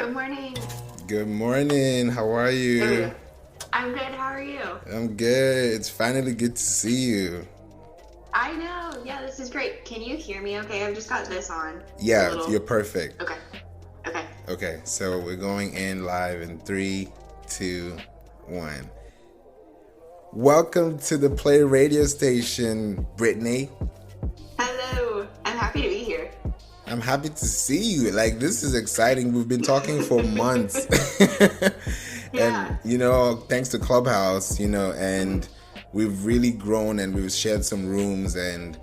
Good morning. Good morning. How are There we you? go. I'm good. How are you? I'm good. It's finally good to see you. I know. Yeah, this is great. Can you hear me okay? I've just got this on. It's a Yeah, you're little. perfect. Okay. Okay. Okay, so we're going in live in three, two, one. Welcome to the Play radio station, Brittany. Hello. I'm happy to be here. I'm happy to see you. Like, this is exciting. We've been talking for months. Yeah. And, thanks to Clubhouse, and we've really grown and we've shared some rooms, and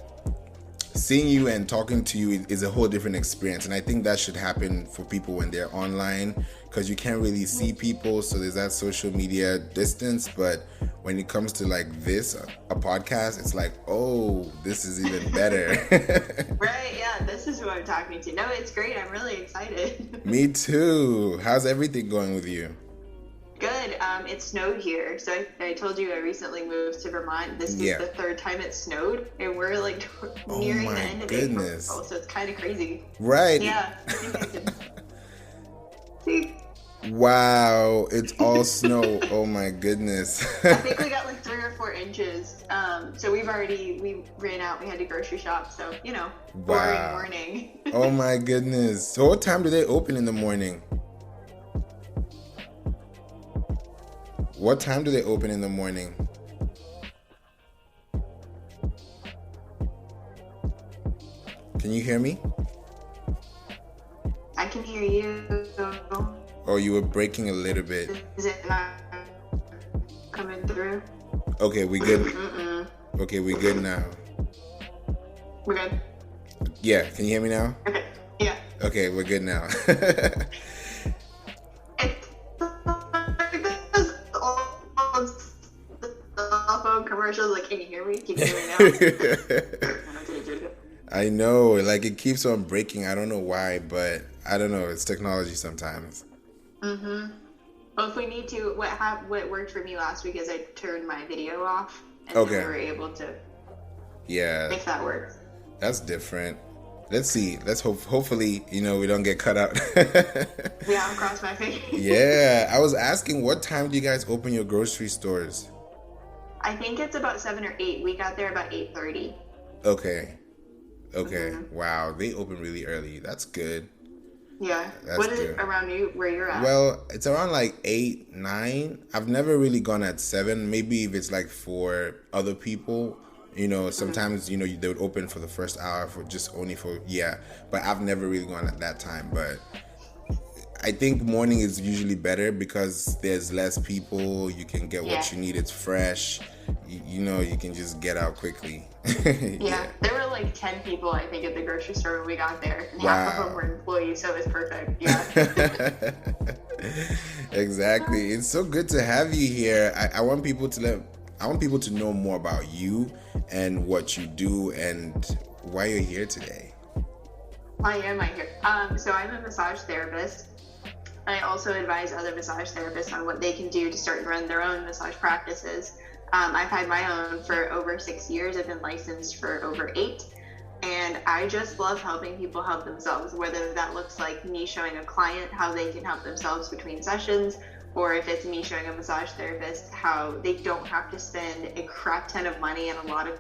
seeing you and talking to you is a whole different experience. And I think that should happen for people when they're online, because you can't really see people, so there's that social media distance. But when it comes to like this, a podcast, it's like, oh, this is even better. Right. Yeah. This is who I'm talking to. No, it's great. I'm really excited. Me too. How's everything going with you? Good. It snowed here. So I told you I recently moved to Vermont. This is the third time it snowed, and we're like nearing the end of April, so it's kind of crazy. Right. Yeah. See? Wow, it's all snow. Oh my goodness. I think we got like 3 or 4 inches. So we ran out. We had to grocery shop. So, boring morning. Oh my goodness. So what time do they open in the morning? What time do they open in the morning? Can you hear me? I can hear you. Oh, you were breaking a little bit. Is it not coming through? Okay, we good. Mm-mm. Okay, we good now. We're good. Yeah, can you hear me now? Okay. Yeah. Okay, we're good now. Cell phone commercials, like, can you hear me? Can you hear me now? I know, like it keeps on breaking. I don't know why, but I don't know. It's technology sometimes. Mm-hmm. Well, if we need to, what worked for me last week is I turned my video off, and then we were able to. Yeah. If that works. That's different. Let's see. Let's hopefully, we don't get cut out. Yeah, I'll cross my fingers. Yeah, I was asking, what time do you guys open your grocery stores? I think it's about 7 or 8. We got there about 8:30. Okay. Mm-hmm. Wow, they open really early. That's good. Yeah. What is it around you where you're at? Well, it's around like 8, 9. I've never really gone at 7. Maybe if it's like for other people, sometimes, they would open for the first hour but I've never really gone at that time. But I think morning is usually better because there's less people. You can get what you need. It's fresh. You can just get out quickly. Yeah. There were like 10 people, I think, at the grocery store when we got there. And half of them were employees, so it was perfect. Yeah. Exactly. It's so good to have you here. I want people to know more about you and what you do and why you're here today. Why am I here? So I'm a massage therapist. I also advise other massage therapists on what they can do to start and run their own massage practices. I've had my own for over 6 years. I've been licensed for over 8. And I just love helping people help themselves, whether that looks like me showing a client how they can help themselves between sessions, or if it's me showing a massage therapist how they don't have to spend a crap ton of money and a lot of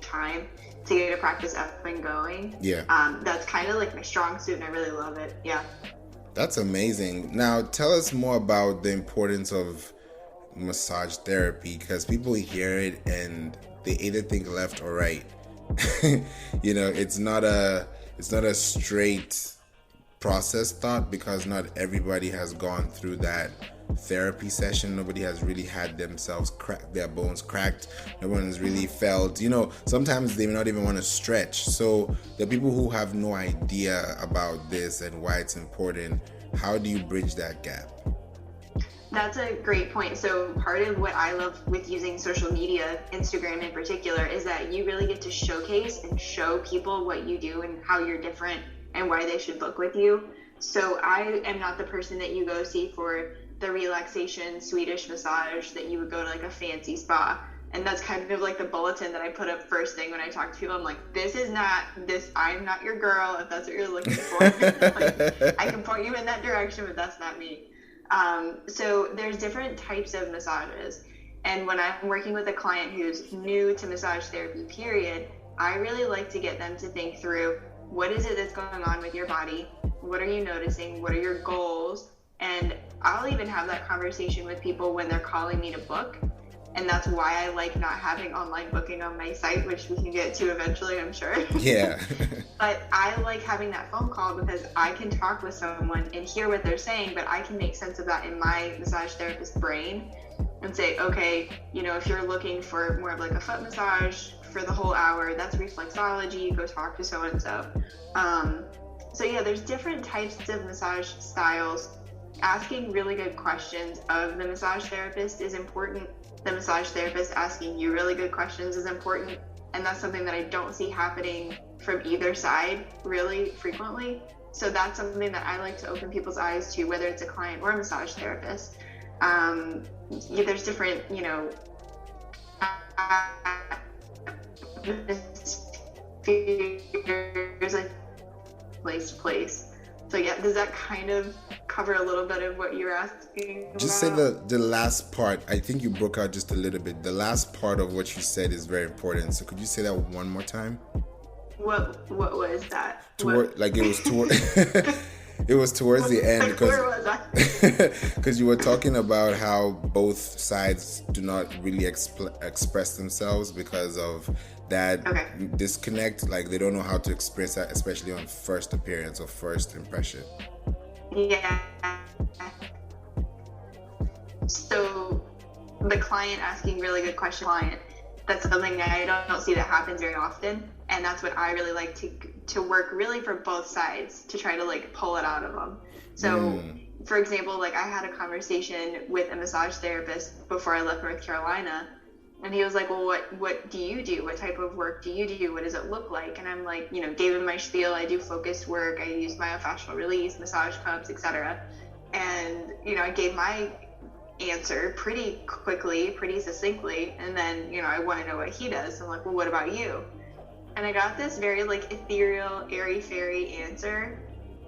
time to get a practice up and going. Yeah. That's kind of like my strong suit, and I really love it. Yeah. That's amazing. Now, tell us more about the importance of massage therapy, because people hear it and they either think left or right. It's not a straight process thought, because not everybody has gone through that therapy session. Nobody has really had themselves their bones cracked. No one has really felt, sometimes they may not even want to stretch. So the people who have no idea about this and why it's important, how do you bridge that gap? That's a great point. So part of what I love with using social media, Instagram in particular, is that you really get to showcase and show people what you do and how you're different and why they should book with you. So I am not the person that you go see for the relaxation Swedish massage that you would go to like a fancy spa. And that's kind of like the bulletin that I put up first thing when I talk to people. I'm like, I'm not your girl if that's what you're looking for. Like, I can point you in that direction, but that's not me. So there's different types of massages. And when I'm working with a client who's new to massage therapy, period, I really like to get them to think through, what is it that's going on with your body? What are you noticing? What are your goals? And I'll even have that conversation with people when they're calling me to book. And that's why I like not having online booking on my site, which we can get to eventually, I'm sure. Yeah. But I like having that phone call because I can talk with someone and hear what they're saying, but I can make sense of that in my massage therapist brain and say, okay, if you're looking for more of like a foot massage for the whole hour, that's reflexology, go talk to so-and-so. So yeah, there's different types of massage styles. Asking really good questions of the massage therapist is important. The massage therapist asking you really good questions is important, and that's something that I don't see happening from either side really frequently. So that's something that I like to open people's eyes to, whether it's a client or a massage therapist. There's different, there's like place to place. So yeah, does that kind of cover a little bit of what you're asking about? Just say the last part. I think you broke out just a little bit. The last part of what you said is very important. So could you say that one more time? What was that? It was towards the end because where was I? because you were talking about how both sides do not really express themselves because of that disconnect. Like they don't know how to express that, especially on first appearance or first impression. Yeah. So the client asking really good question, that's something I don't see that happens very often, and that's what I really like to work really for both sides to try to like pull it out of them. So for example, like I had a conversation with a massage therapist before I left North Carolina, and he was like, well, what do you do? What type of work do you do? What does it look like? And I'm like, gave him my spiel. I do focused work. I use myofascial release, massage cups, etc. And, I gave my answer pretty quickly, pretty succinctly. And then, I want to know what he does. I'm like, well, what about you? And I got this very like ethereal, airy-fairy answer.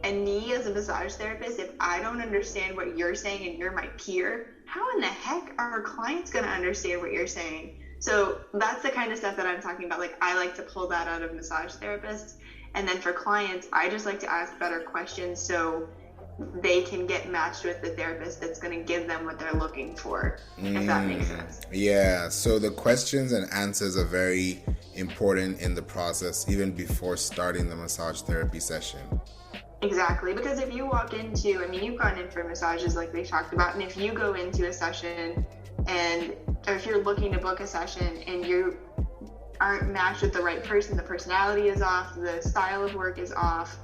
And me as a massage therapist, if I don't understand what you're saying and you're my peer, how in the heck are our clients going to understand what you're saying? So that's the kind of stuff that I'm talking about. Like I like to pull that out of massage therapists. And then for clients, I just like to ask better questions so they can get matched with the therapist that's going to give them what they're looking for, if that makes sense. Yeah, so the questions and answers are very important in the process, even before starting the massage therapy session. Exactly, because if you walk into, you've gone in for massages like we talked about, and if you go into a session or if you're looking to book a session and you aren't matched with the right person, the personality is off, the style of work is off.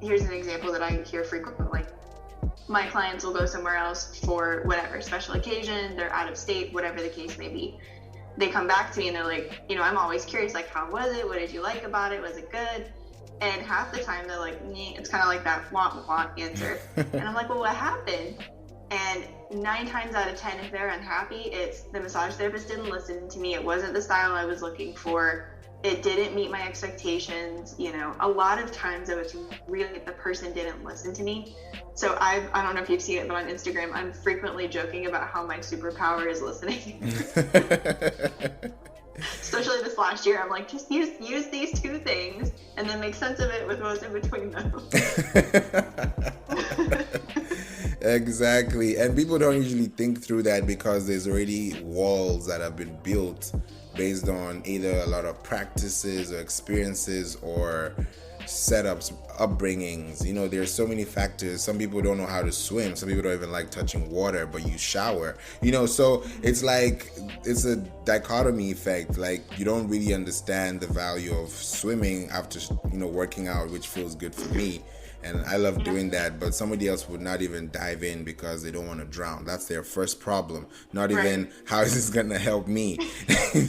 Here's an example that I hear frequently. My clients will go somewhere else for whatever special occasion, they're out of state, whatever the case may be. They come back to me and they're like, I'm always curious, like, how was it? What did you like about it? Was it good? And half the time they're like, it's kind of like that want answer. And I'm like, well, what happened? And 9 times out of 10, if they're unhappy, it's the massage therapist didn't listen to me. It wasn't the style I was looking for. It didn't meet my expectations. A lot of times it was really the person didn't listen to me. So I don't know if you've seen it, but on Instagram, I'm frequently joking about how my superpower is listening. Especially this last year, I'm like, just use these 2 things and then make sense of it with what's in between them. Exactly. And people don't usually think through that because there's already walls that have been built based on either a lot of practices or experiences or setups, upbringings. There's so many factors. Some people don't know how to swim. Some people don't even like touching water, but you shower. So it's like it's a dichotomy effect. Like you don't really understand the value of swimming after working out, which feels good for me. And I love doing that, but somebody else would not even dive in because they don't want to drown. That's their first problem. Not even, how is this going to help me?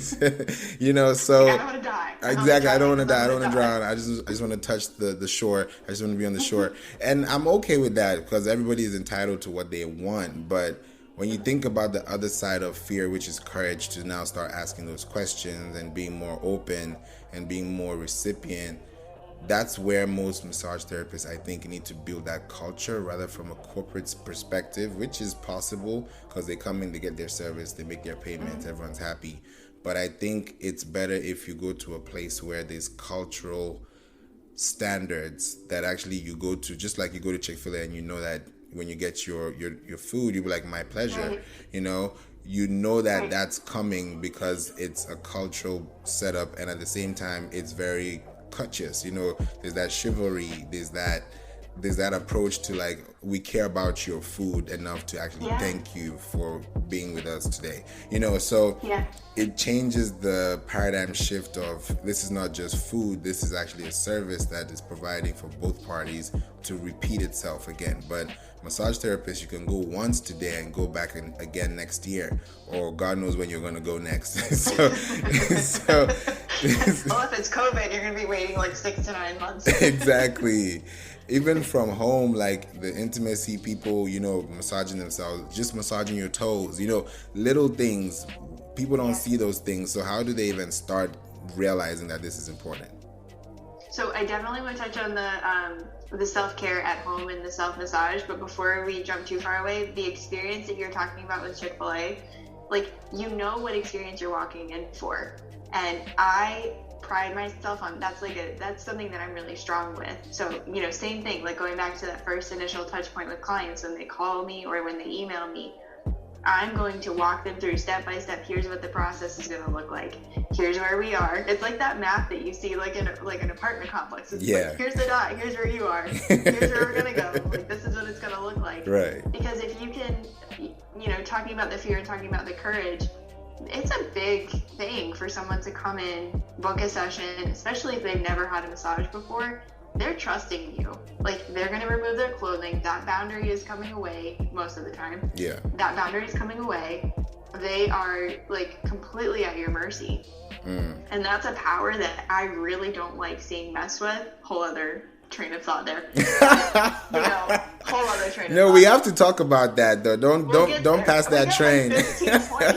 So. I don't want to die. Exactly. I don't want to die. I don't want to drown. I just want to touch the shore. I just want to be on the shore. And I'm okay with that because everybody is entitled to what they want. But when you think about the other side of fear, which is courage to now start asking those questions and being more open and being more recipient, that's where most massage therapists, I think, need to build that culture rather from a corporate perspective, which is possible because they come in, they get their service, they make their payments, everyone's happy. But I think it's better if you go to a place where there's cultural standards that actually you go to, just like you go to Chick-fil-A and you know that when you get your food, you'll be like, my pleasure. Right. You know that that's coming because it's a cultural setup, and at the same time it's very courteous. There's that chivalry, there's that approach to like, we care about your food enough to actually thank you for being with us today. So it changes the paradigm shift of, this is not just food, this is actually a service that is providing for both parties to repeat itself again. But massage therapists, you can go once today and go back again next year, or God knows when you're going to go next. so well, if it's COVID, you're going to be waiting like 6 to 9 months. Exactly. Even from home, like the intimacy, people, massaging themselves, just massaging your toes, little things. People don't see those things. So how do they even start realizing that this is important? So I definitely want to touch on the self-care at home and the self-massage. But before we jump too far away, the experience that you're talking about with Chick-fil-A, like, what experience you're walking in for. And I pride myself on that's something that I'm really strong with. So, same thing, like going back to that first initial touch point with clients, when they call me or when they email me, I'm going to walk them through step by step. Here's what the process is going to look like. Here's where we are. It's like that map that you see like in an apartment complex. It's like, here's the dot. Here's where you are. Here's where we're going to go. Like, this is what it's going to look like. Right. Because if you can, talking about the fear and talking about the courage, it's a big thing for someone to come in, book a session, especially if they've never had a massage before. They're trusting you. Like, they're going to remove their clothing. That boundary is coming away most of the time. Yeah. That boundary is coming away. They are, like, completely at your mercy. And that's a power that I really don't like seeing messed with. Whole other train of thought there. Whole other train of thought. No, we have to talk about that, though. Don't pass that train. Like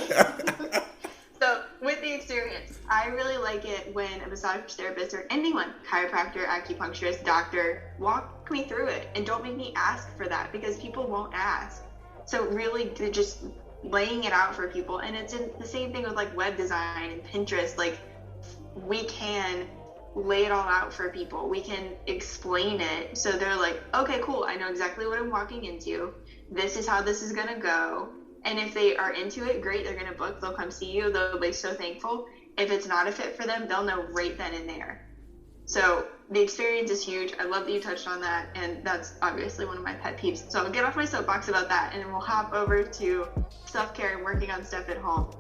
So, with the experience, I really like it when a massage therapist or anyone, chiropractor, acupuncturist, doctor, walk me through it and don't make me ask for that, because people won't ask. So really just laying it out for people. And it's the same thing with like web design and Pinterest. Like, we can lay it all out for people. We can explain it so they're like, okay, cool, I know exactly what I'm walking into. This is how this is going to go. And if they are into it, great, they're going to book, they'll come see you, they'll be so thankful. If it's not a fit for them, they'll know right then and there. So the experience is huge. I love that you touched on that, and that's obviously one of my pet peeves. So I'll get off my soapbox about that, and then we'll hop over to self-care and working on stuff at home.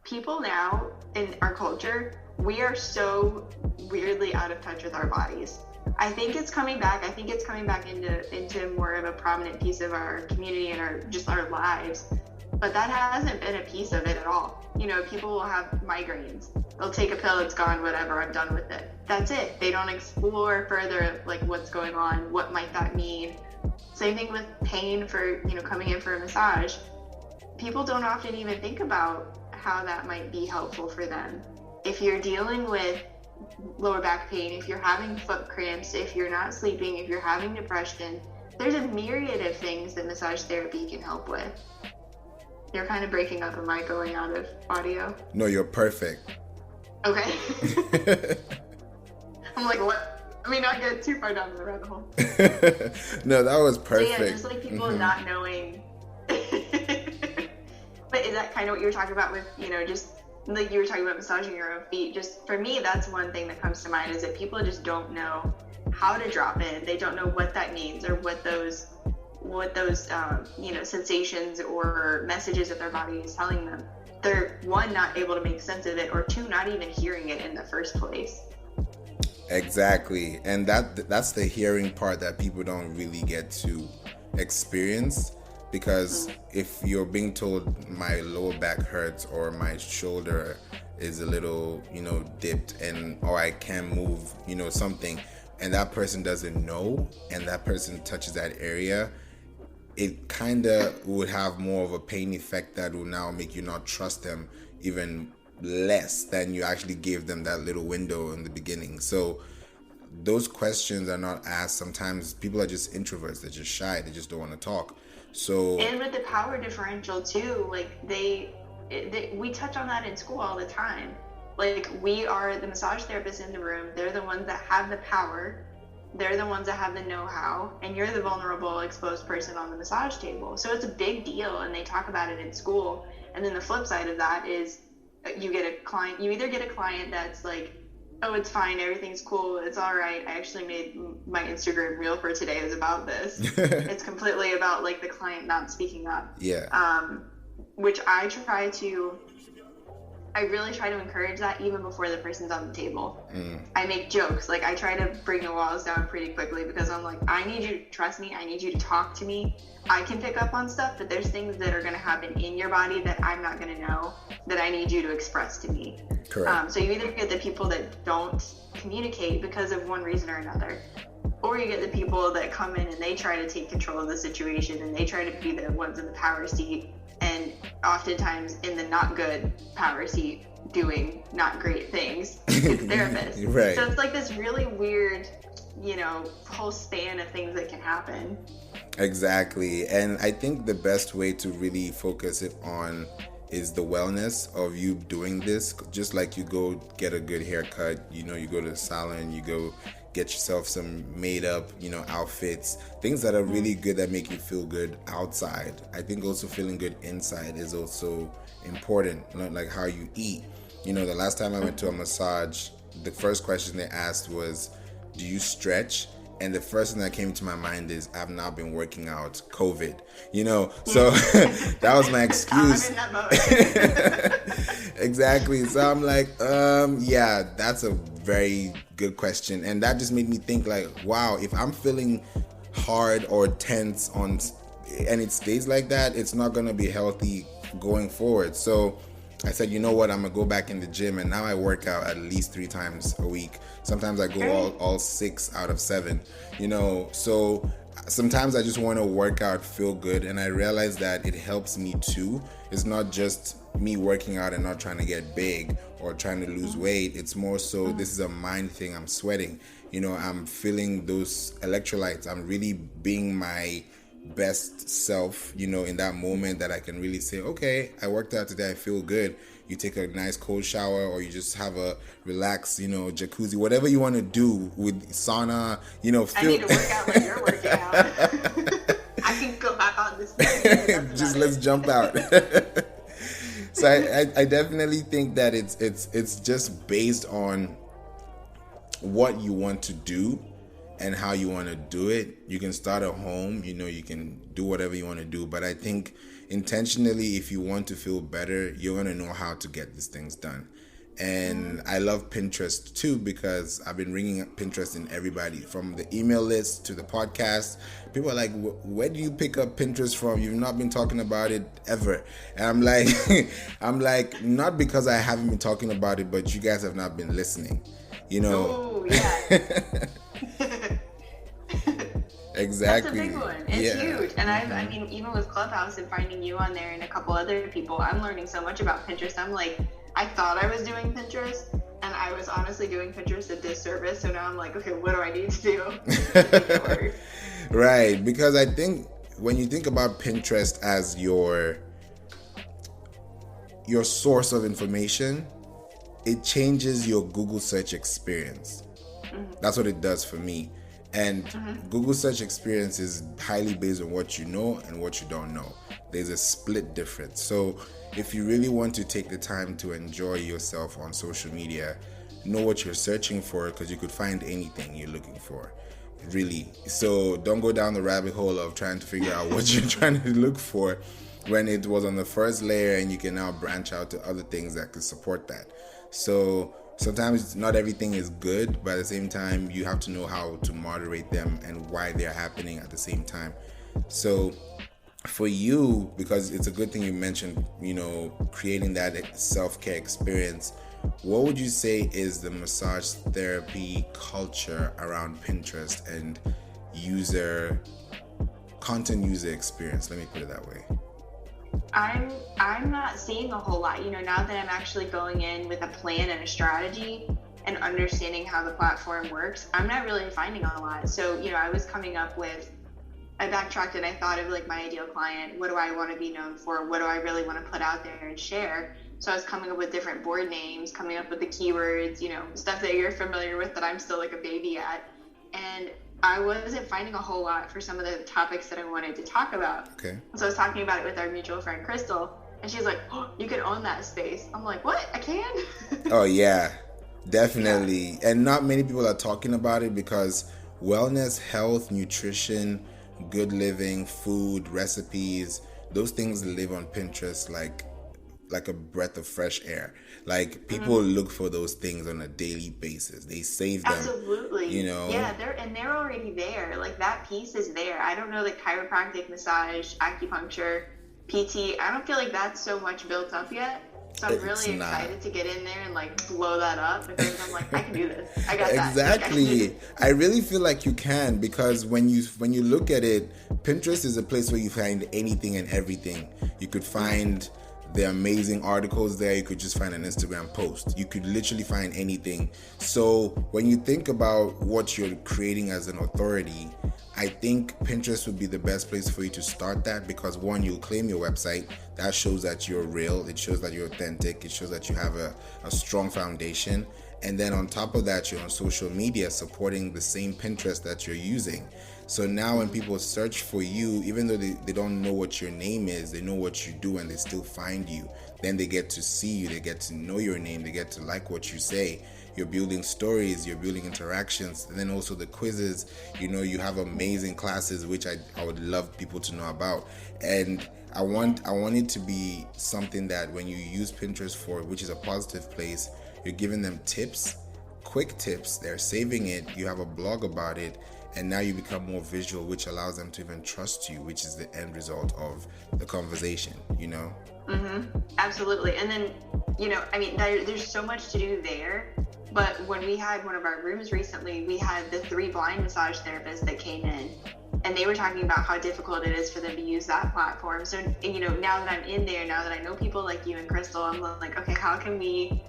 People now in our culture, we are so weirdly out of touch with our bodies. I think it's coming back. I think it's coming back into more of a prominent piece of our community and our lives. But that hasn't been a piece of it at all. People will have migraines. They'll take a pill, it's gone, whatever, I'm done with it. That's it. They don't explore further, like, what's going on, what might that mean. Same thing with pain for, coming in for a massage. People don't often even think about how that might be helpful for them. If you're dealing with lower back pain, if you're having foot cramps, if you're not sleeping, if you're having depression, there's a myriad of things that massage therapy can help with. You're kind of breaking up. Am I going out of audio? No, you're perfect. Okay. I'm like, what? I mean, not get too far down the rabbit hole. No, that was perfect. So yeah, just like people not knowing. But is that kind of what you were talking about with, just like you were talking about massaging your own feet? Just for me, that's one thing that comes to mind, is that people just don't know how to drop in. They don't know what that means, or what those sensations or messages that their body is telling them. They're, one, not able to make sense of it, or two, not even hearing it in the first place. Exactly. And that's the hearing part that people don't really get to experience, because if you're being told my lower back hurts or my shoulder is a little, dipped, or I can't move, something, and that person doesn't know, and that person touches that area, it kind of would have more of a pain effect that will now make you not trust them even less than you actually gave them that little window in the beginning. So those questions are not asked. Sometimes people are just introverts, they're just shy, they just don't want to talk. So, and with the power differential too, like we touch on that in school all the time. Like, we are the massage therapists in the room, they're the ones that have the power, they're the ones that have the know-how, and you're the vulnerable, exposed person on the massage table. So it's a big deal, and they talk about it in school. And then the flip side of that is you either get a client that's like, oh, it's fine, everything's cool, it's all right, I actually made my Instagram reel for today is about this. It's completely about like the client not speaking up. Which I really try to encourage that even before the person's on the table. I make jokes, like I try to bring the walls down pretty quickly, because I'm like, I need you to trust me, I need you to talk to me. I can pick up on stuff, but there's things that are going to happen in your body that I'm not going to know, that I need you to express to me. Correct. So you either get the people that don't communicate because of one reason or another, or you get the people that come in and they try to take control of the situation, and they try to be the ones in the power seat, and oftentimes in the not good power seat doing not great things to the therapist. Right. So it's like this really weird, whole span of things that can happen. Exactly. And I think the best way to really focus it on is the wellness of you doing this. Just like you go get a good haircut, you go to the salon, you go get yourself some made up, outfits, things that are really good, that make you feel good outside. I think also feeling good inside is also important, like how you eat. The last time I went to a massage, the first question they asked was, do you stretch? And the first thing that came to my mind is, I've now been working out, COVID, so that was my excuse. I'm in that mode. Exactly. So I'm like, yeah, that's a very good question. And that just made me think like, wow, if I'm feeling hard or tense and it stays like that, it's not going to be healthy going forward. So I said, you know what, I'm going to go back in the gym, and now I work out at least 3 times a week. Sometimes I go all 6 out of 7, so sometimes I just want to work out, feel good, and I realize that it helps me too. It's not just me working out and not trying to get big or trying to lose weight. It's more so this is a mind thing. I'm sweating, I'm feeling those electrolytes. I'm really being my best self, in that moment, that I can really say, okay, I worked out today, I feel good. You take a nice cold shower, or you just have a relaxed, jacuzzi, whatever you want to do with sauna, I need to work out like you're working out. I can go back on this thing. Just let's jump out. So I definitely think that it's just based on what you want to do and how you want to do it. You can start at home, you can do whatever you want to do, but I think intentionally, if you want to feel better, you're going to know how to get these things done. And I love Pinterest too, because I've been ringing up Pinterest in everybody, from the email list to the podcast. People are like, where do you pick up Pinterest from? You've not been talking about it ever. And I'm like, not because I haven't been talking about it, but you guys have not been listening, Oh, yeah. Exactly. That's a big one. It's huge. And I mean, even with Clubhouse and finding you on there and a couple other people, I'm learning so much about Pinterest. I'm like, I thought I was doing Pinterest, and I was honestly doing Pinterest a disservice. So now I'm like, okay, what do I need to do to make it work? Right. Because I think when you think about Pinterest as your source of information, it changes your Google search experience. That's what it does for me. And Google search experience is highly based on what you know and what you don't know. There's a split difference. So if you really want to take the time to enjoy yourself on social media, know what you're searching for, because you could find anything you're looking for, really. So don't go down the rabbit hole of trying to figure out what you're trying to look for when it was on the first layer, and you can now branch out to other things that could support that. So sometimes not everything is good, but at the same time, you have to know how to moderate them and why they're happening at the same time. So for you, because it's a good thing you mentioned, creating that self-care experience, what would you say is the massage therapy culture around Pinterest and user content user experience. Let me put it that way. I'm not seeing a whole lot. Now that I'm actually going in with a plan and a strategy and understanding how the platform works, I'm not really finding a lot. So, I was coming up with, I backtracked and I thought of like my ideal client. What do I want to be known for? What do I really want to put out there and share? So I was coming up with different board names, coming up with the keywords, stuff that you're familiar with that I'm still like a baby at. And I wasn't finding a whole lot for some of the topics that I wanted to talk about. Okay. So I was talking about it with our mutual friend, Crystal, and she's like, oh, you could own that space. I'm like, what? I can? Oh, yeah, definitely. Yeah. And not many people are talking about it because wellness, health, nutrition, good living, food, recipes, those things live on Pinterest like a breath of fresh air. Like people look for those things on a daily basis. They save them. Absolutely. Yeah, they're already there. Like that piece is there. I don't know, like chiropractic, massage, acupuncture, PT. I don't feel like that's so much built up yet. So I'm really excited to get in there and like blow that up because I'm like, I can do this. I got that. Exactly. I really feel like you can, because when you look at it, Pinterest is a place where you find anything and everything. You could find the amazing articles there. You could just find an Instagram post. You could literally find anything. So when you think about what you're creating as an authority, I think Pinterest would be the best place for you to start that, because one, you'll claim your website. That shows that you're real. It shows that you're authentic. It shows that you have a strong foundation. And then on top of that, you're on social media supporting the same Pinterest that you're using. So now when people search for you, even though they don't know what your name is, they know what you do and they still find you. Then they get to see you, they get to know your name, they get to like what you say. You're building stories, you're building interactions, and then also the quizzes. You have amazing classes, which I would love people to know about. And I want it to be something that when you use Pinterest for, which is a positive place, you're giving them tips, quick tips, they're saving it, you have a blog about it, and now you become more visual, which allows them to even trust you, which is the end result of the conversation, Absolutely. And then, there's so much to do there. But when we had one of our rooms recently, we had the 3 blind massage therapists that came in, and they were talking about how difficult it is for them to use that platform. So, now that I'm in there, now that I know people like you and Crystal, I'm like, okay, how can we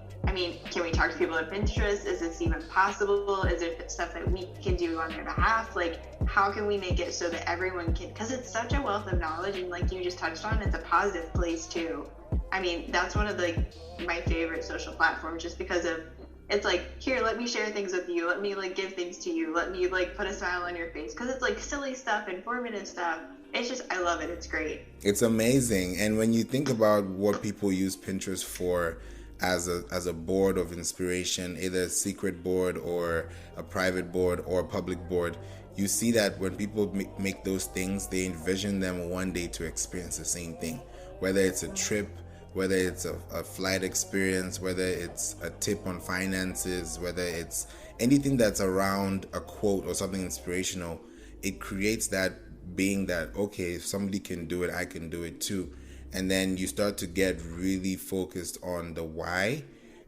talk to people at Pinterest? Is this even possible? Is there stuff that we can do on their behalf? Like, how can we make it so that everyone can, because it's such a wealth of knowledge, and like you just touched on, it's a positive place too. That's one of my favorite social platforms, just because of, it's like, here, let me share things with you. Let me give things to you. Let me put a smile on your face. Because it's silly stuff, informative stuff. It's just, I love it. It's great. It's amazing. And when you think about what people use Pinterest for as a board of inspiration, either a secret board or a private board or a public board, you see that when people make those things, they envision them one day to experience the same thing. Whether it's a trip, whether it's a flight experience, whether it's a tip on finances, whether it's anything that's around a quote or something inspirational, it creates that being that, okay, if somebody can do it, I can do it too. And then you start to get really focused on the why,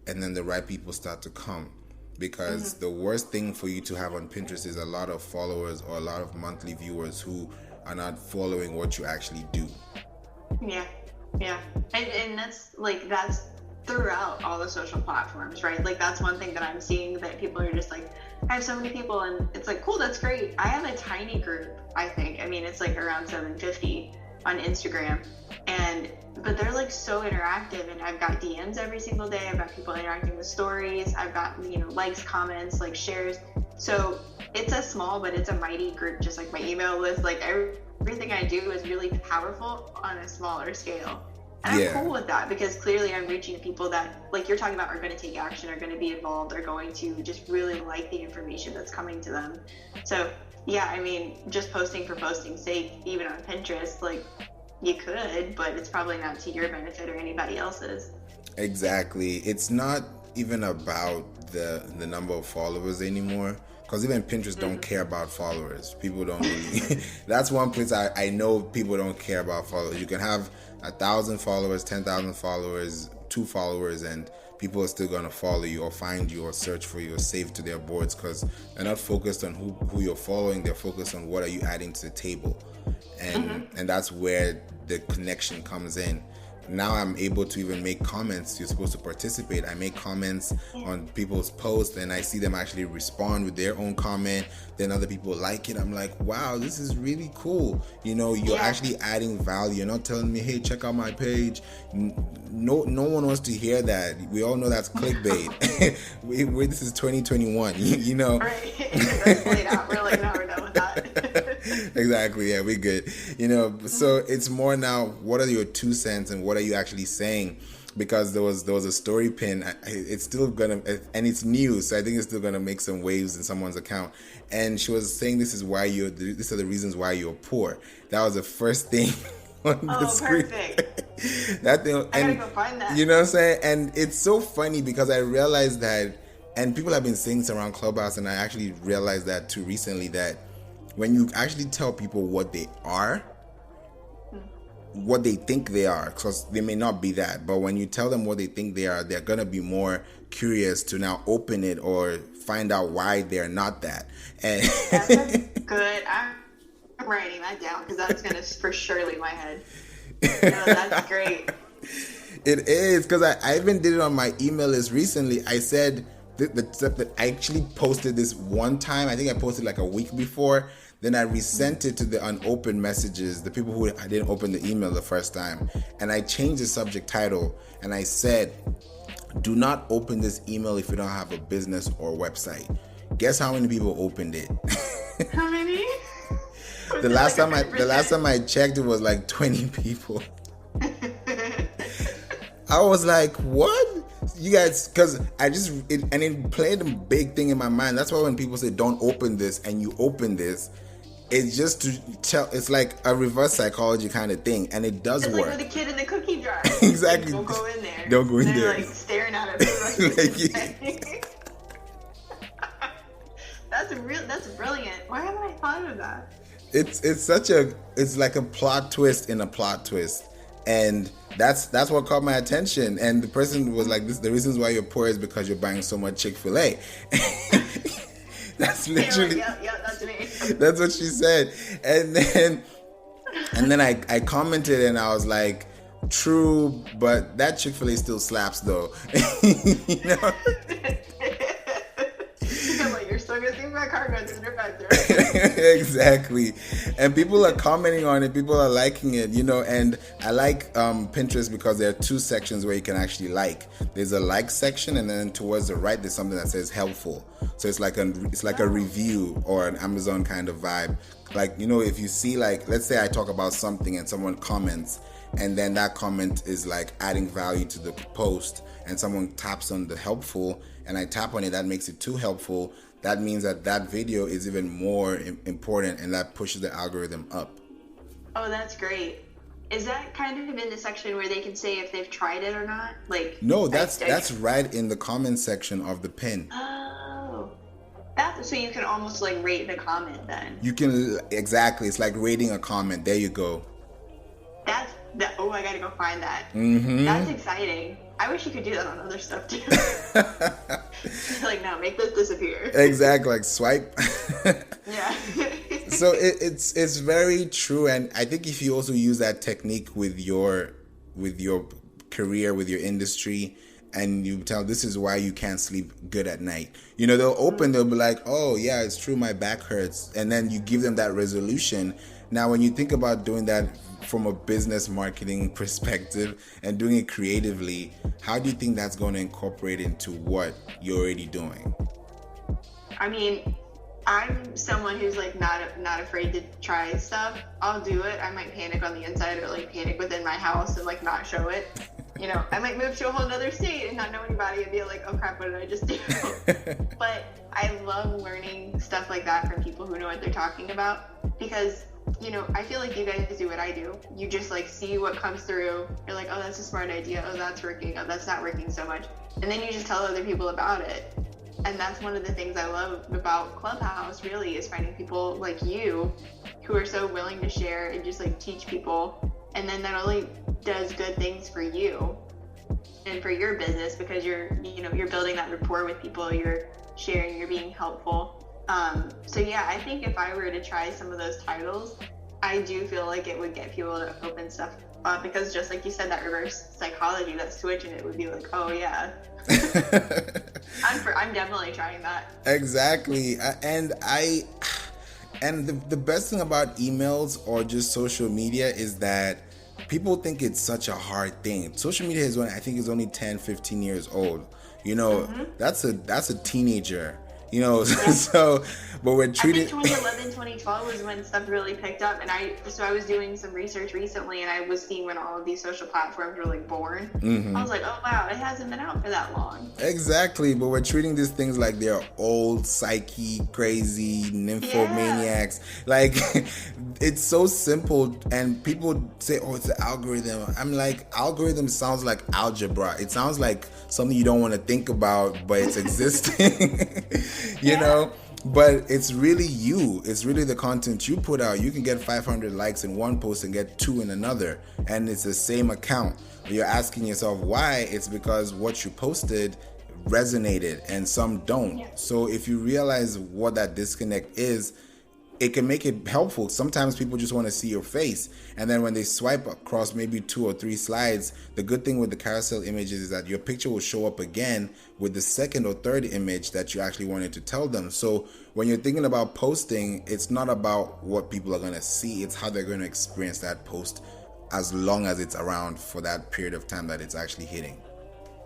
and then the right people start to come. Because the worst thing for you to have on Pinterest is a lot of followers or a lot of monthly viewers who are not following what you actually do. Yeah. And that's throughout all the social platforms, right? That's one thing that I'm seeing, that people are just like, I have so many people, and it's like, cool, that's great. I have a tiny group, I think. It's around 750 on Instagram, but they're so interactive, and I've got DMs every single day. I've got people interacting with stories. I've got, likes, comments, shares. So it's a small, but it's a mighty group, just like my email list. Everything I do is really powerful on a smaller scale. And I'm cool with that, because clearly I'm reaching people that, like you're talking about, are going to take action, are going to be involved, are going to just really like the information that's coming to them. So, yeah, just posting for posting's sake, even on Pinterest, you could, but it's probably not to your benefit or anybody else's. Exactly. It's not even about the number of followers anymore. Because even Pinterest don't care about followers. People don't really. That's one place I know people don't care about followers. You can have 1,000 followers, 10,000 followers, 2 followers, and people are still going to follow you or find you or search for you or save to their boards, because they're not focused on who you're following. They're focused on what are you adding to the table. And that's where the connection comes in. Now I'm able to even make comments. You're supposed to participate. I make comments on people's posts, and I see them actually respond with their own comment. Then other people like it. I'm like, wow, this is really cool. You're actually adding value. You're not telling me, hey, check out my page. No one wants to hear that. We all know that's clickbait. This is 2021. Right. That's played out. We're like, no, we're done with that. Exactly. Yeah, we're good. So it's more now, what are your 2 cents and what are you actually saying? Because there was a story pin. It's still gonna, and it's new, so I think it's still gonna make some waves in someone's account. And she was saying, these are the reasons why you're poor. That was the first thing on the screen. Perfect. That thing, I gotta go find that. You know what I'm saying? And it's so funny because I realized that, and people have been saying this around Clubhouse, and I actually realized that too recently, that when you actually tell people what they are, what they think they are, because they may not be that, but when you tell them what they think they are, they're going to be more curious to now open it or find out why they're not that. And that's good. I'm writing that down because that's going to for sure leave my head. No, that's great. It is, because I even did it on my email list recently. I said that I actually posted this one time. I think I posted like a week before. Then I resent it to the unopened messages, the people who I didn't open the email the first time. And I changed the subject title and I said, do not open this email if you don't have a business or website. Guess how many people opened it? How many? The last time I checked, it was like 20 people. I was like, what? You guys, because it played a big thing in my mind. That's why when people say don't open this and you open this, it's just to tell. It's like a reverse psychology kind of thing, and it does work. Like with the kid in the cookie jar. Exactly. Don't go in there. Don't go in there. Like staring at it. That's brilliant. Why haven't I thought of that? It's like a plot twist in a plot twist. And that's what caught my attention. And the person was like, the reasons why you're poor is because you're buying so much Chick-fil-A. That's literally, yeah, that's me. That's what she said. And then I commented and I was like, true, but that Chick-fil-A still slaps though. Like, you're still gonna see my car going through the drive-thru. Exactly. And people are commenting on it, people are liking it, and I like Pinterest because there are 2 sections where you can actually like. There's a like section, and then towards the right there's something that says helpful. So it's like a review or an Amazon kind of vibe. Like, if you see, like, let's say I talk about something and someone comments, and then that comment is like adding value to the post, and someone taps on the helpful, and I tap on it, that makes it too helpful. That means that video is even more important, and that pushes the algorithm up. Oh, that's great. Is that kind of in the section where they can say if they've tried it or not? Like, no, that's right in the comment section of the pin. Oh, so you can almost like rate the comment then. You can, exactly. It's like rating a comment. There you go. Oh, I gotta go find that. Mm-hmm. That's exciting. I wish you could do that on other stuff too. Like, no, make this disappear. Exactly, like swipe. Yeah. So it's very true, and I think if you also use that technique with your career, with your industry, and you tell this is why you can't sleep good at night. They'll be like, oh yeah, it's true, my back hurts, and then you give them that resolution. Now, when you think about doing that from a business marketing perspective and doing it creatively, how do you think that's going to incorporate into what you're already doing? I mean, I'm someone who's like not afraid to try stuff. I'll do it. I might panic on the inside or like panic within my house and like not show it. I might move to a whole other state and not know anybody and be like, oh crap, what did I just do? But I love learning stuff like that from people who know what they're talking about, because I feel like you guys do what I do. You just like see what comes through. You're like, oh, that's a smart idea. Oh, that's working. Oh, that's not working so much. And then you just tell other people about it. And that's one of the things I love about Clubhouse, really, is finding people like you who are so willing to share and just like teach people. And then that only does good things for you. and for your business, because you're building that rapport with people, you're sharing, you're being helpful. So yeah, I think if I were to try some of those titles, I do feel like it would get people to open stuff up, because just like you said, that reverse psychology, that switch, and it would be like, oh yeah. I'm definitely trying that. Exactly. And the best thing about emails or just social media is that people think it's such a hard thing. Social media I think is only 10, 15 years old. That's a teenager. So, but we're treating. I think 2011, 2012 was when stuff really picked up, and I was doing some research recently, and I was seeing when all of these social platforms were like born. I was like, oh wow, it hasn't been out for that long. Exactly, but we're treating these things like they're old, psyche, crazy, nymphomaniacs. Like, it's so simple, and people say, oh, it's the algorithm. I'm like, algorithm sounds like algebra. It sounds like something you don't want to think about, but it's existing. you know, but it's really you. It's really the content you put out. You can get 500 likes in one post and get 2 in another, and it's the same account. You're asking yourself why. It's because what you posted resonated and some don't. So if you realize what that disconnect is, it can make it helpful. Sometimes people just want to see your face, and then when they swipe across maybe 2 or 3 slides, the good thing with the carousel images is that your picture will show up again with the second or third image that you actually wanted to tell them. So when you're thinking about posting, it's not about what people are going to see, it's how they're going to experience that post as long as it's around for that period of time that it's actually hitting.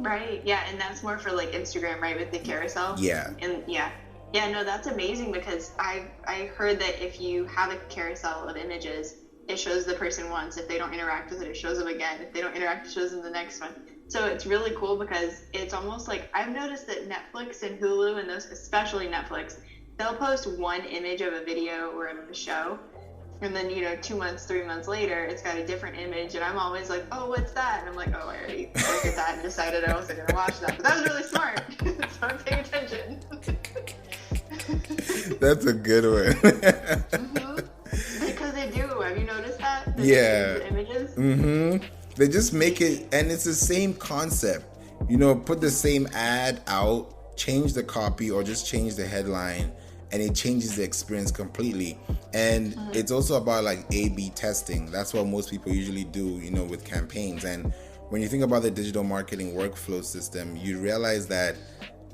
Right. Yeah, and that's more for like Instagram, right, with the carousel. And yeah, no, that's amazing, because I heard that if you have a carousel of images, it shows the person once. If they don't interact with it, it shows them again. If they don't interact, it shows them the next one. So it's really cool, because it's almost like, I've noticed that Netflix and Hulu, and those, especially Netflix, they'll post one image of a video or of a show, and then 2 months, 3 months later, it's got a different image, and I'm always like, oh, what's that? And I'm like, oh, I already looked at that and decided I wasn't gonna watch that. But that was really smart, so I'm paying attention. That's a good one. Because they do. Have you noticed that? The images? They just make it, and it's the same concept. Put the same ad out, change the copy, or just change the headline, and it changes the experience completely. And it's also about like A/B testing. That's what most people usually do, with campaigns. And when you think about the digital marketing workflow system, you realize that,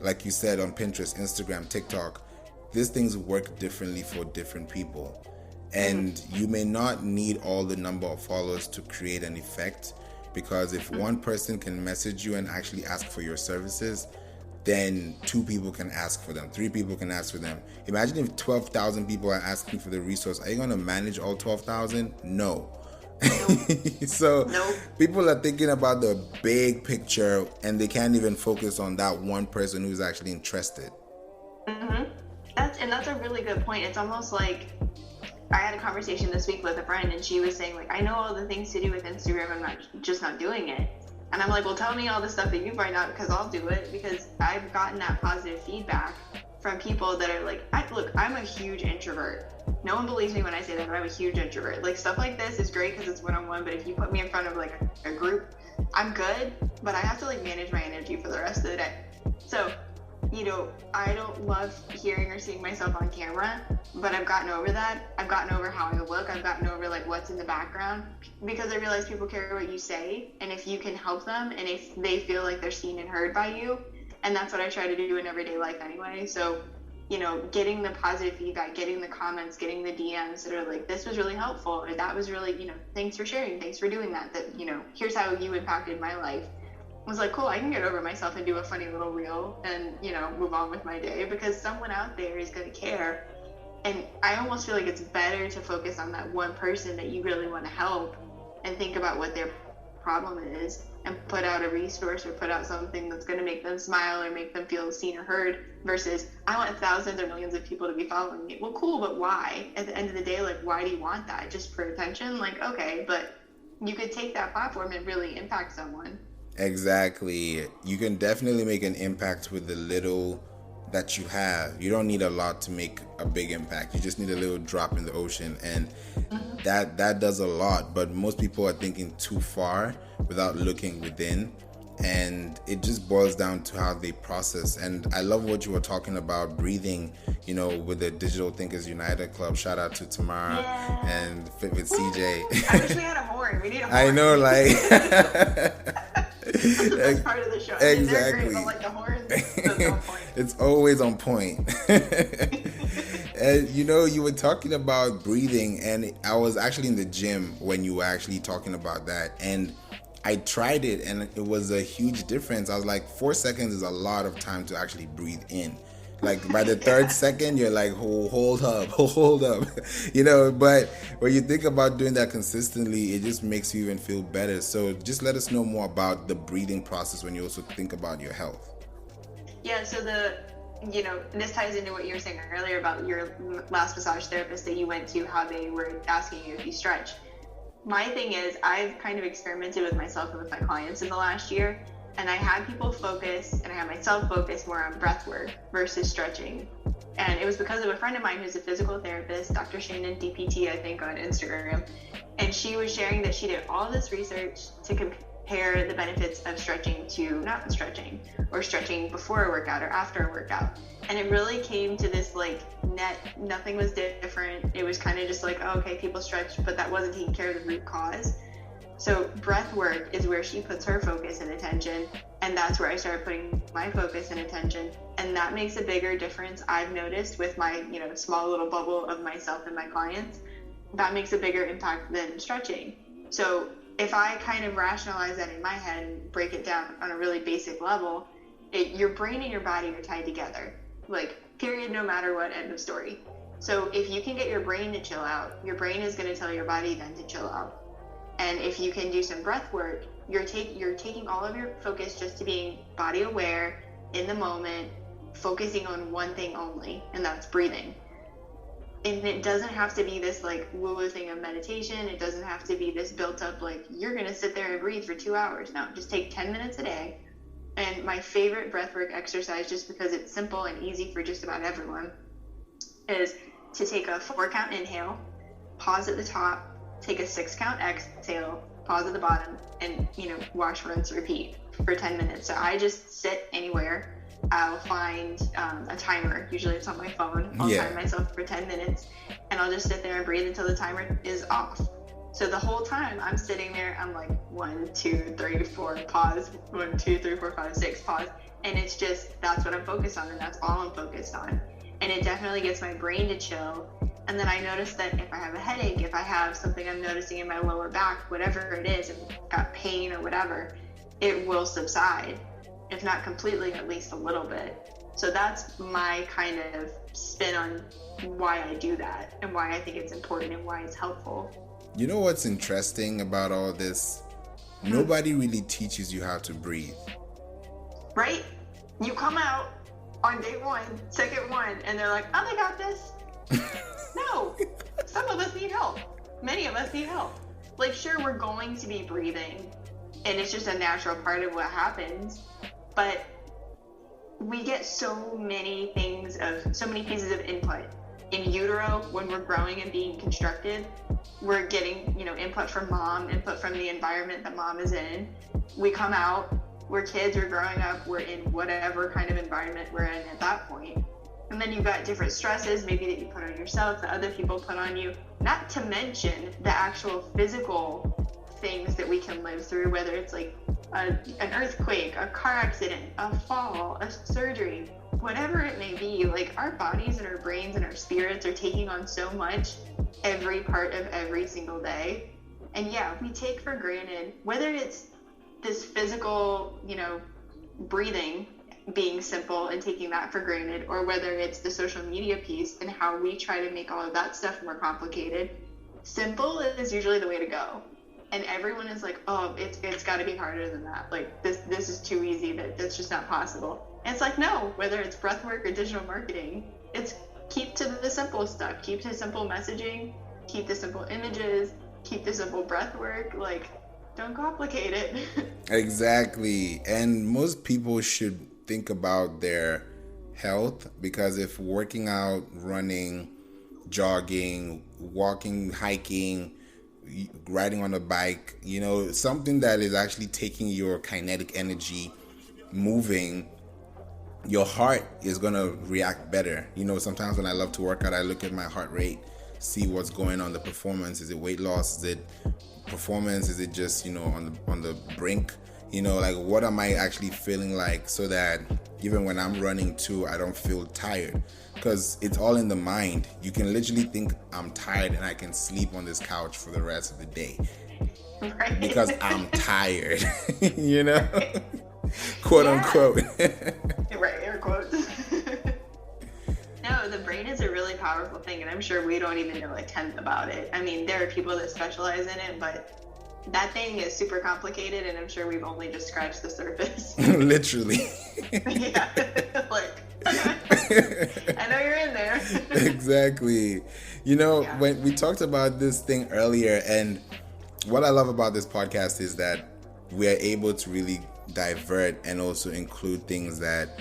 like you said, on Pinterest, Instagram, TikTok, these things work differently for different people. And you may not need all the number of followers to create an effect, because if one person can message you and actually ask for your services, then 2 people can ask for them, 3 people can ask for them. Imagine if 12,000 people are asking for the resource. Are you going to manage all 12,000? No. So people are thinking about the big picture, and they can't even focus on that one person who's actually interested. That's a really good point. It's almost like, I had a conversation this week with a friend, and she was saying, like, I know all the things to do with Instagram, I'm not doing it. And I'm like, well, tell me all the stuff that you find out, because I'll do it, because I've gotten that positive feedback from people that are like, I'm a huge introvert. No one believes me when I say that, but I'm a huge introvert. Like, stuff like this is great because it's one-on-one, but if you put me in front of like a group, I'm good, but I have to like manage my energy for the rest of the day. So, I don't love hearing or seeing myself on camera, but I've gotten over that. I've gotten over how I look. I've gotten over like what's in the background, because I realize people care what you say, and if you can help them, and if they feel like they're seen and heard by you, and that's what I try to do in everyday life anyway. So, getting the positive feedback, getting the comments, getting the DMs that are like, this was really helpful, or that was really, thanks for sharing, thanks for doing that, here's how you impacted my life. I was like, cool, I can get over myself and do a funny little reel and, move on with my day, because someone out there is going to care. And I almost feel like it's better to focus on that one person that you really want to help and think about what their problem is, and put out a resource or put out something that's going to make them smile or make them feel seen or heard, versus I want thousands or millions of people to be following me. Well, cool, but why? At the end of the day, like, why do you want that? Just for attention? Like, okay, but you could take that platform and really impact someone. Exactly. You can definitely make an impact with the little that you have. You don't need a lot to make a big impact. You just need a little drop in the ocean, and that does a lot. But most people are thinking too far without looking within, and it just boils down to how they process. And I love what you were talking about, breathing, with the Digital Thinkers United Club. Shout out to Tamara and Fit with CJ. I wish we had a horn. We need a horn. I know, like that's the best part of the show. I mean, they're great, but like the horns, that's on point. It's always on point. And you were talking about breathing, and I was actually in the gym when you were actually talking about that, and I tried it, and it was a huge difference. I was like, 4 seconds is a lot of time to actually breathe in. Like by the third second, you're like, hold up. But when you think about doing that consistently, it just makes you even feel better. So just let us know more about the breathing process when you also think about your health. Yeah, so this ties into what you were saying earlier about your last massage therapist that you went to, how they were asking you if you stretch. My thing is, I've kind of experimented with myself and with my clients in the last year, and I had people focus, and I had myself focus more on breath work versus stretching. And it was because of a friend of mine who's a physical therapist, Dr. Shannon DPT, I think, on Instagram. And she was sharing that she did all this research to compare the benefits of stretching to not stretching, or stretching before a workout or after a workout. And it really came to this nothing was different. It was kind of just like, oh, okay, people stretch, but that wasn't taking care of the root cause. So breath work is where she puts her focus and attention, and that's where I started putting my focus and attention. And that makes a bigger difference, I've noticed, with my small little bubble of myself and my clients. That makes a bigger impact than stretching. So if I kind of rationalize that in my head and break it down on a really basic level, your brain and your body are tied together. Like, period, no matter what, end of story. So if you can get your brain to chill out, your brain is going to tell your body then to chill out. And if you can do some breath work, you're taking all of your focus just to being body aware, in the moment, focusing on one thing only, and that's breathing. And it doesn't have to be this like woo-woo thing of meditation. It doesn't have to be this built up like you're going to sit there and breathe for 2 hours. No, just take 10 minutes a day. And my favorite breathwork exercise, just because it's simple and easy for just about everyone, is to take a 4-count inhale, pause at the top, take a 6-count exhale, pause at the bottom, and wash, rinse, repeat for 10 minutes. So I just sit anywhere. I'll find a timer. Usually it's on my phone. I'll time myself for 10 minutes, and I'll just sit there and breathe until the timer is off. So the whole time I'm sitting there, I'm like 1, 2, 3, 4, pause, 1, 2, 3, 4, 5, 6, pause. And it's just, that's what I'm focused on, and that's all I'm focused on. And it definitely gets my brain to chill. And then I notice that if I have a headache, if I have something I'm noticing in my lower back, whatever it is, if I've got pain or whatever, it will subside. If not completely, at least a little bit. So that's my kind of spin on why I do that and why I think it's important and why it's helpful. You know what's interesting about all this? Nobody really teaches you how to breathe. Right? You come out on day 1, second 1, and they're like, oh, I got this. No, some of us need help. Many of us need help. Like, sure, we're going to be breathing, and it's just a natural part of what happens, but we get so many pieces of input. In utero, when we're growing and being constructed, we're getting, input from mom, input from the environment that mom is in. We come out, we're kids, we're growing up, we're in whatever kind of environment we're in at that point. And then you've got different stresses, maybe that you put on yourself, that other people put on you, not to mention the actual physical things that we can live through, whether it's like an earthquake, a car accident, a fall, a surgery, whatever it may be. Like, our bodies and our brains and our spirits are taking on so much every part of every single day. And yeah, we take for granted, whether it's this physical, breathing being simple and taking that for granted, or whether it's the social media piece and how we try to make all of that stuff more complicated. Simple is usually the way to go. And everyone is like, oh, it's got to be harder than that. Like, this is too easy, that's just not possible. And it's like, no, whether it's breath work or digital marketing, it's keep to the simple stuff. Keep to simple messaging, keep the simple images, keep the simple breath work. Like, don't complicate it. Exactly. And most people should think about their health, because if working out, running, jogging, walking, hiking, riding on a bike, something that is actually taking your kinetic energy moving, your heart is going to react better. Sometimes when I love to work out, I look at my heart rate, see what's going on, the performance. Is it weight loss? Is it performance? Is it just, on the brink? Like, what am I actually feeling like, so that even when I'm running too, I don't feel tired, because it's all in the mind. You can literally think I'm tired and I can sleep on this couch for the rest of the day, right? Because I'm tired, quote unquote. Right, air quotes. No, the brain is a really powerful thing, and I'm sure we don't even know a tenth about it. I mean, there are people that specialize in it, but that thing is super complicated, and I'm sure we've only just scratched the surface. Literally. Yeah, like, I know you're in there. Exactly. When we talked about this thing earlier, and what I love about this podcast is that we are able to really divert and also include things that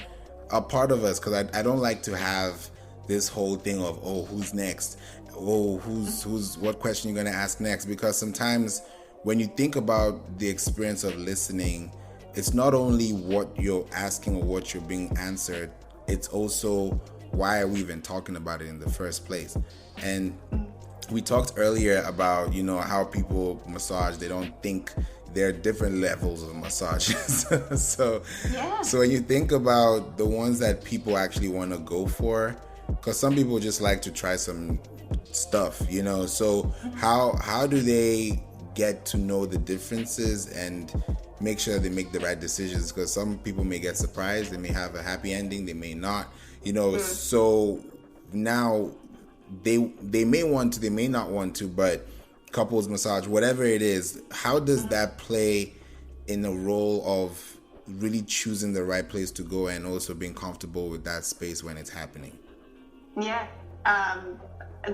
are part of us, because I don't like to have this whole thing of, oh, who's next? Oh, who's what question you're going to ask next? Because sometimes when you think about the experience of listening, it's not only what you're asking or what you're being answered, it's also why are we even talking about it in the first place. And we talked earlier about, how people massage, they don't think there are different levels of massages. So when you think about the ones that people actually want to go for, because some people just like to try some stuff, so how do they get to know the differences and make sure they make the right decisions? Because some people may get surprised, they may have a happy ending, they may not, so now they may want to, they may not want to, but couples massage, whatever it is, how does that play in the role of really choosing the right place to go and also being comfortable with that space when it's happening? Yeah.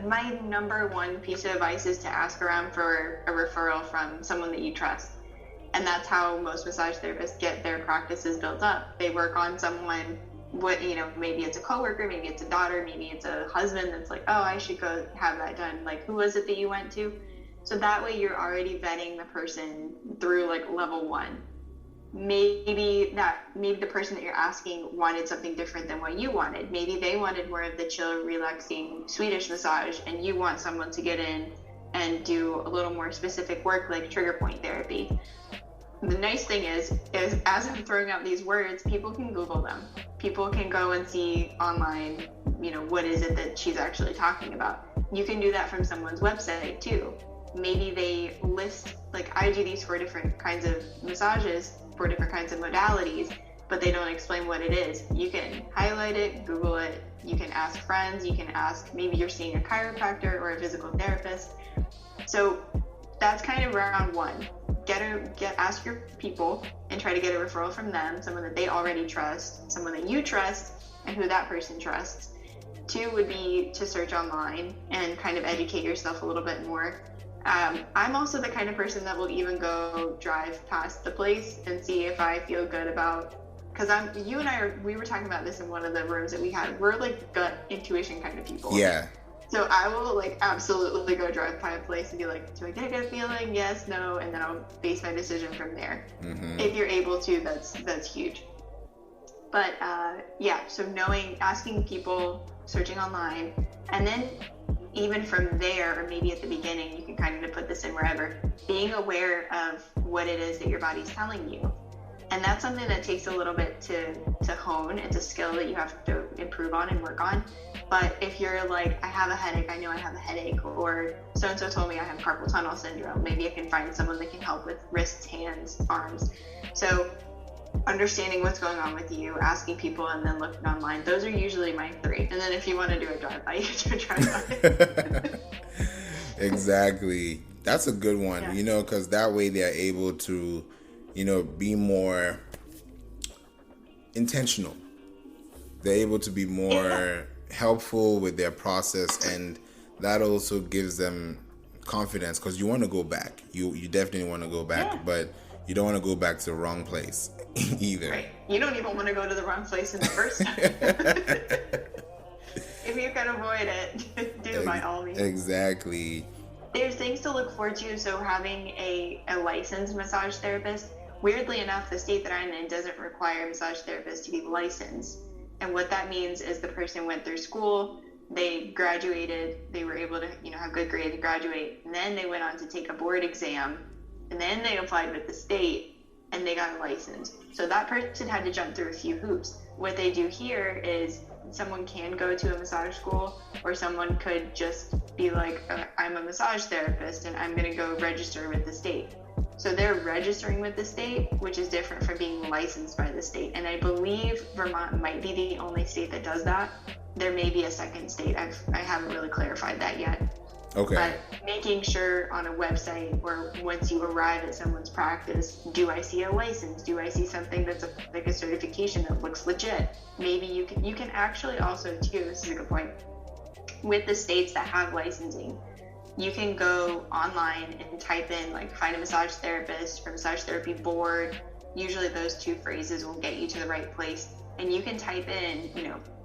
My number one piece of advice is to ask around for a referral from someone that you trust. And that's how most massage therapists get their practices built up. They work on someone, maybe it's a coworker, maybe it's a daughter, maybe it's a husband that's like, oh, I should go have that done. Like, who was it that you went to? So that way you're already vetting the person through like level one. Maybe the person that you're asking wanted something different than what you wanted. Maybe they wanted more of the chill, relaxing Swedish massage, and you want someone to get in and do a little more specific work like trigger point therapy. The nice thing is as I'm throwing out these words, people can Google them. People can go and see online, what is it that she's actually talking about. You can do that from someone's website too. Maybe they list, like, I do these 4 different kinds of massages, 4 different kinds of modalities, but they don't explain what it is. You can highlight it, Google it, you can ask friends, you can ask, maybe you're seeing a chiropractor or a physical therapist. So that's kind of round 1. Ask your people and try to get a referral from them, someone that they already trust, someone that you trust, and who that person trusts. 2 would be to search online and kind of educate yourself a little bit more. I'm also the kind of person that will even go drive past the place and see if I feel good about, because we were talking about this in one of the rooms that we had. We're like gut intuition kind of people. Yeah. So I will like absolutely go drive by a place and be like, do I get a good feeling? Yes, no, and then I'll base my decision from there. Mm-hmm. If you're able to, that's huge. But so asking people, searching online, and then even from there, or maybe at the beginning, you can kind of put this in wherever, being aware of what it is that your body's telling you. And that's something that takes a little bit to hone. It's a skill that you have to improve on and work on. But if you're like, I have a headache, I know I have a headache, or so-and-so told me I have carpal tunnel syndrome, maybe I can find someone that can help with wrists, hands, arms. So understanding what's going on with you, asking people, and then looking online. Those are usually my 3. And then if you want to do a drive-by, you can do a drive-by. Exactly. That's a good one, because that way they're able to, be more intentional. They're able to be more helpful with their process, and that also gives them confidence, because you want to go back. You definitely want to go back, but you don't want to go back to the wrong place either. Right. You don't even want to go to the wrong place in the first time. If you can avoid it, do by all means. Exactly. there's things to look forward to. So having a licensed massage therapist, weirdly enough, the state that I'm in doesn't require massage therapists to be licensed. And what that means is the person went through school, they graduated, they were able to, have good grades and graduate, and then they went on to take a board exam, and then they applied with the state, and they got a license. So that person had to jump through a few hoops. What they do here is someone can go to a massage school, or someone could just be like, I'm a massage therapist and I'm going to go register with the state. So they're registering with the state, which is different from being licensed by the state. And I believe Vermont might be the only state that does that. There may be a second state. I haven't really clarified that yet. Okay. But making sure on a website, or once you arrive at someone's practice, do I see a license? Do I see something that's like a certification that looks legit? Maybe you can actually also too, this is a good point, with the states that have licensing, you can go online and type in like find a massage therapist or massage therapy board. Usually those two phrases will get you to the right place. And you can type in,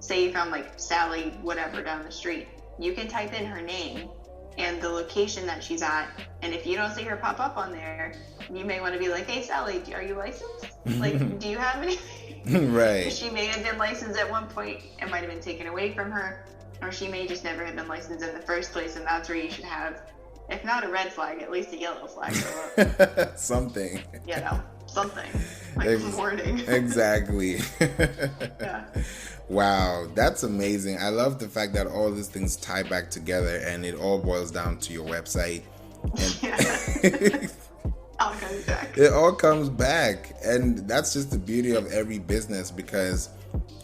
say you found like Sally whatever down the street. You can type in her name and the location that she's at, and if you don't see her pop up on there, you may want to be like, hey Sally, are you licensed? Like, do you have anything? Right. She may have been licensed at one point, it might have been taken away from her, or she may just never have been licensed in the first place, and that's where you should have, if not a red flag, at least a yellow flag go up. Something. Something. Like warning. Exactly. Yeah. Wow, that's amazing. I love the fact that all these things tie back together and it all boils down to your website. And all comes back. It all comes back. And that's just the beauty of every business, because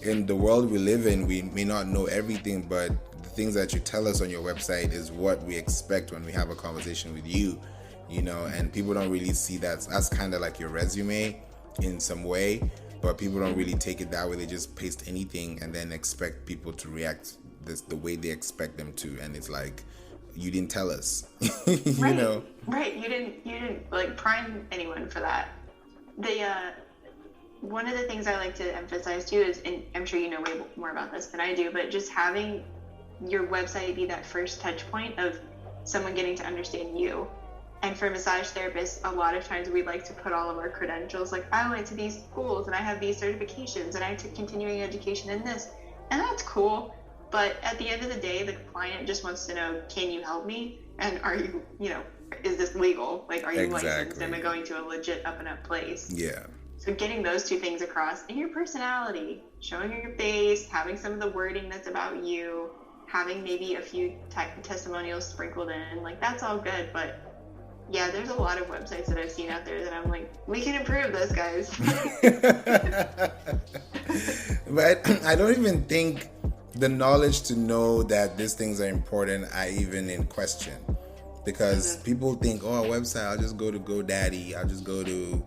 in the world we live in, we may not know everything, but the things that you tell us on your website is what we expect when we have a conversation with you, and people don't really see that. That's kind of like your resume in some way, but people don't really take it that way. They just paste anything and then expect people to react the way they expect them to, and it's like, you didn't tell us. Right. You didn't like prime anyone for that. One of the things I like to emphasize too is, and I'm sure you know way more about this than I do, but just having your website be that first touch point of someone getting to understand you. And for massage therapists, a lot of times we like to put all of our credentials, like I went to these schools and I have these certifications and I took continuing education in this, and that's cool. But at the end of the day, the client just wants to know, can you help me? And are you, is this legal? Like, are you licensed? Am I going to a legit up and up place? Yeah. So getting those two things across, and your personality, showing your face, having some of the wording that's about you, having maybe a few testimonials sprinkled in, like that's all good. But yeah, there's a lot of websites that I've seen out there that I'm like, we can improve this, guys. But I don't even think the knowledge to know that these things are important are even in question, because people think, oh, a website, I'll just go to GoDaddy, I'll just go to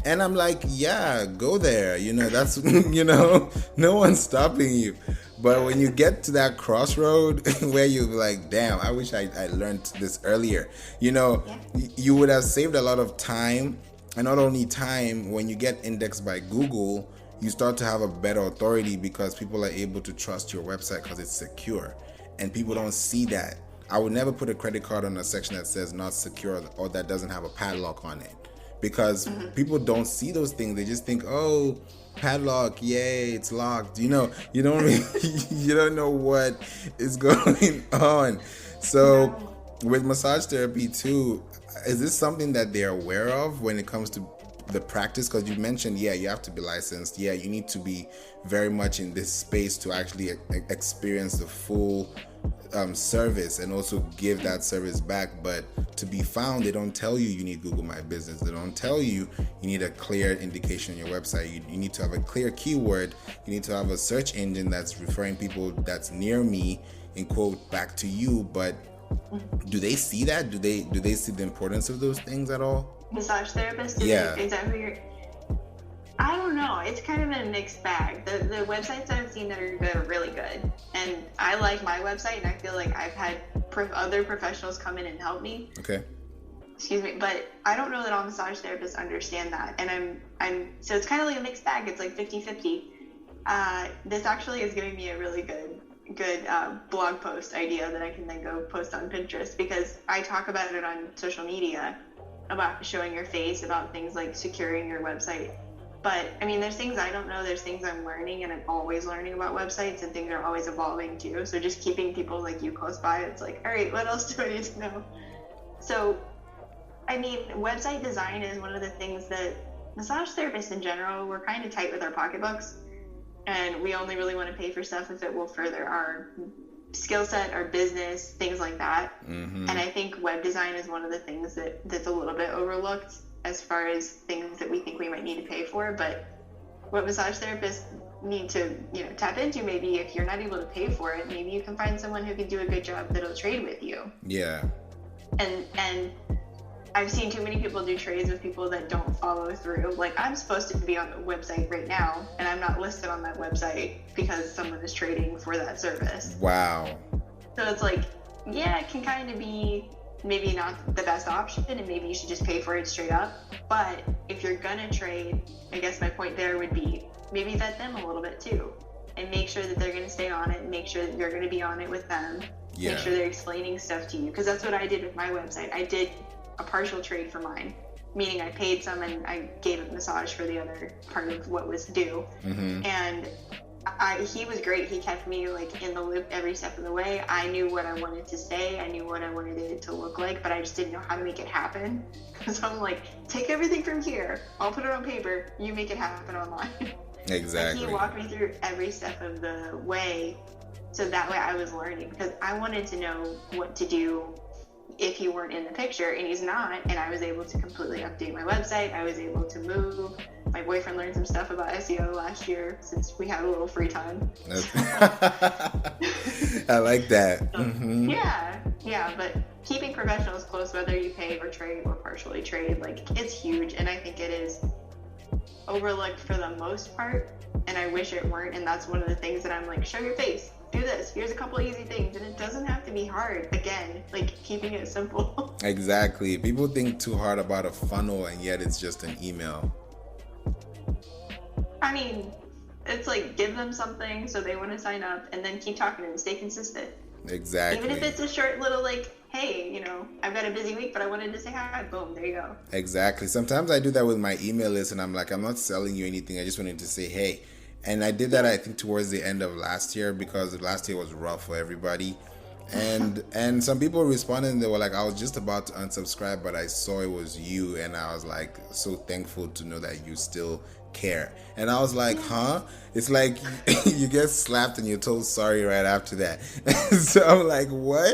and I'm like, yeah, go there, that's no one's stopping you. But when you get to that crossroad where you're like, damn, I wish I learned this earlier, you would have saved a lot of time. And not only time, when you get indexed by Google, you start to have a better authority because people are able to trust your website because it's secure. And people don't see that. I would never put a credit card on a section that says not secure or that doesn't have a padlock on it, because people don't see those things. They just think, oh, padlock, yay, it's locked. You don't really, you don't know what is going on. So with massage therapy too, is this something that they're aware of when it comes to the practice? Because you mentioned, you have to be licensed. You need to be very much in this space to actually experience the full service and also give that service back. But to be found, they don't tell you need Google My Business. They don't tell you need a clear indication on your website. You need to have a clear keyword. You need to have a search engine that's referring people that's near me, in quote, back to you. But do they see that? Do they see the importance of those things at all? Massage therapist? Is that who you're... I don't know. It's kind of a mixed bag. The websites I've seen that are good are really good. And I like my website, and I feel like I've had other professionals come in and help me. Okay. Excuse me. But I don't know that all massage therapists understand that. And so it's kind of like a mixed bag. It's like 50-50. This actually is giving me a really good good blog post idea that I can then go post on Pinterest, because I talk about it on social media, about showing your face, about things like securing your website. But I mean, there's things I don't know, there's things I'm learning, and I'm always learning about websites, and things are always evolving too. So just keeping people like you close by, it's like, all right, what else do I need to know? So, I mean, website design is one of the things that massage therapists in general, we're kind of tight with our pocketbooks, and we only really want to pay for stuff if it will further our skill set, our business, things like that. And I think web design is one of the things that's a little bit overlooked as far as things that we think we might need to pay for. But what massage therapists need to, tap into, maybe if you're not able to pay for it, maybe you can find someone who can do a good job that'll trade with you. Yeah. And I've seen too many people do trades with people that don't follow through. Like, I'm supposed to be on the website right now, and I'm not listed on that website because someone is trading for that service. Wow. So it's like, yeah, it can kind of be maybe not the best option, and maybe you should just pay for it straight up. But if you're gonna trade, I guess my point there would be maybe vet them a little bit too, and make sure that they're gonna stay on it, and make sure that you're gonna be on it with them. Yeah. Make sure they're explaining stuff to you, because that's what I did with my website. I did a partial trade for mine, meaning I paid some and I gave a massage for the other part of what was due. And he was great. He kept me like in the loop every step of the way. I knew what I wanted to say. I knew what I wanted it to look like, but I just didn't know how to make it happen. So I'm like, take everything from here. I'll put it on paper. You make it happen online. Exactly. And he walked me through every step of the way. So that way I was learning, because I wanted to know what to do if you weren't in the picture, and he's not. And I was able to completely update my website. I was able to move. My boyfriend learned some stuff about SEO last year, since we had a little free time. I like that. Yeah, but keeping professionals close, whether you pay or trade or partially trade, like, it's huge. And I think it is overlooked for the most part, and I wish it weren't. And that's one of the things that I'm like, show your face, do this, here's a couple easy things, and it doesn't have to be hard. Again, like, keeping it simple. Exactly. People think too hard about a funnel, and yet it's just an email. I mean, it's like, give them something so they want to sign up, and then keep talking to them, stay consistent. Exactly. Even if it's a short little, like, hey, I've got a busy week, but I wanted to say hi. Boom, there you go. Exactly. Sometimes I do that with my email list, and I'm like, I'm not selling you anything. I just wanted to say hey. And I did that, I think, towards the end of last year, because last year was rough for everybody. And some people responded, and they were like, I was just about to unsubscribe, but I saw it was you, and I was like, so thankful to know that you still care. And I was like, huh? It's like you get slapped and you're told sorry right after that. So I'm like, what?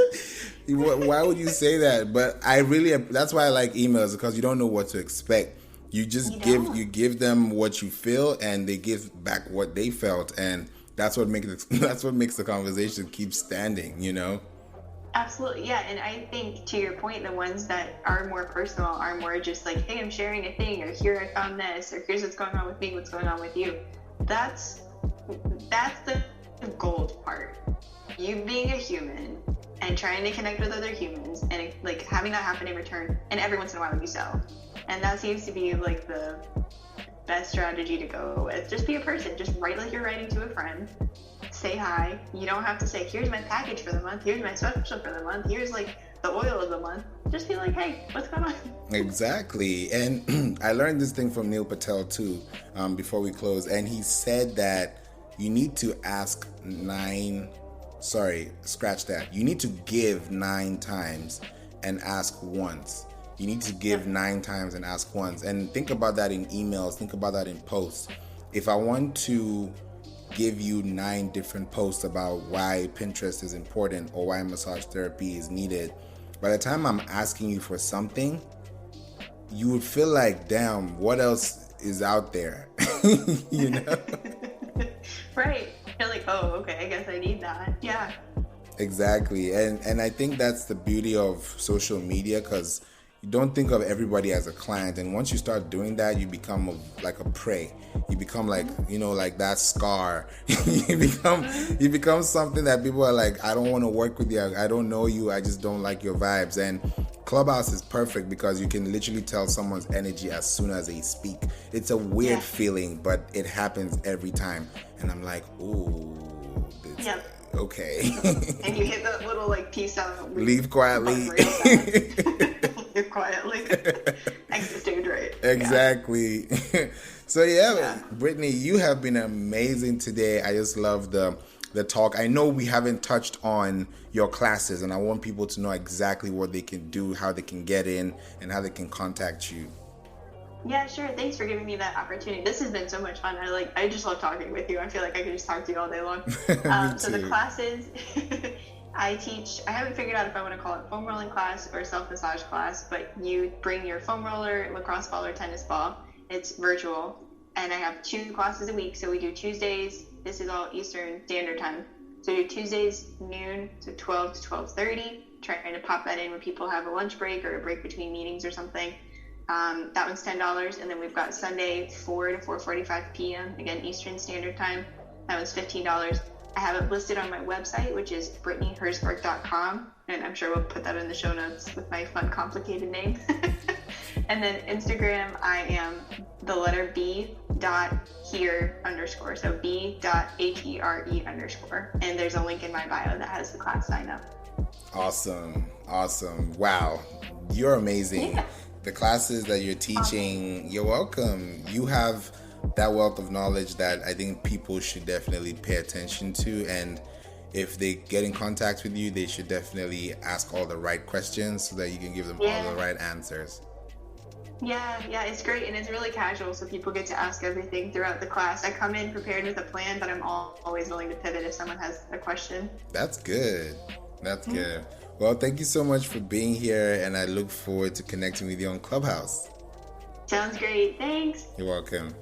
Why would you say that? But that's why I like emails, because you don't know what to expect. You just give them what you feel, and they give back what they felt, and that's what makes the conversation keep standing, Absolutely, yeah. And I think, to your point, the ones that are more personal are more just like, hey, I'm sharing a thing, or here I found this, or here's what's going on with me, what's going on with you. That's the gold part. You being a human and trying to connect with other humans, and like having that happen in return, and every once in a while you sell. And that seems to be like the best strategy to go with. Just be a person. Just write like you're writing to a friend. Say hi. You don't have to say, here's my package for the month, here's my special for the month, here's like the oil of the month. Just be like, hey, what's going on? Exactly. And I learned this thing from Neil Patel too, before we close. And he said that you need to ask you need to give 9 times and ask once. You need to give 9 times and ask once. And think about that in emails. Think about that in posts. If I want to give you 9 different posts about why Pinterest is important or why massage therapy is needed, by the time I'm asking you for something, you would feel like, damn, what else is out there? Right. You're like, oh, okay, I guess I need that. Yeah. Exactly. And I think that's the beauty of social media, because you don't think of everybody as a client, and once you start doing that, you become like a prey. You become like, like that scar. you become something that people are like, I don't want to work with you. I don't know you. I just don't like your vibes. And Clubhouse is perfect, because you can literally tell someone's energy as soon as they speak. It's a weird feeling, but it happens every time. And I'm like, ooh. Okay. And you hit that little like piece of leave quietly. Leave quietly. Exit stage right. Exactly. So yeah, Brittany, you have been amazing today. I just love the talk. I know we haven't touched on your classes, and I want people to know exactly what they can do, how they can get in, and how they can contact you. Yeah, sure. Thanks for giving me that opportunity. This has been so much fun. I just love talking with you. I feel like I could just talk to you all day long. So the classes I teach, I haven't figured out if I want to call it foam rolling class or self-massage class, but you bring your foam roller, lacrosse ball, or tennis ball. It's virtual. And I have 2 classes a week. So we do Tuesdays. This is all Eastern Standard Time. So we do Tuesdays noon to 12 to 12:30, trying to pop that in when people have a lunch break or a break between meetings or something. That one's $10. And then we've got Sunday 4 to 4:45 p.m. Again, Eastern Standard Time. That one's $15. I have it listed on my website, which is BrittanyHerzberg.com, and I'm sure we'll put that in the show notes with my fun, complicated name. And then Instagram, I am the letter B.here_, so B.HERE_. And there's a link in my bio that has the class sign up. Awesome. Wow. You're amazing. Yeah. The classes that you're teaching, you're welcome. You have that wealth of knowledge that I think people should definitely pay attention to, and if they get in contact with you, they should definitely ask all the right questions so that you can give them all the right answers. Yeah, it's great, and it's really casual, so people get to ask everything throughout the class. I come in prepared with a plan, but I'm always willing to pivot if someone has a question. That's good. Good. Well, thank you so much for being here, and I look forward to connecting with you on Clubhouse. Sounds great. Thanks. You're welcome.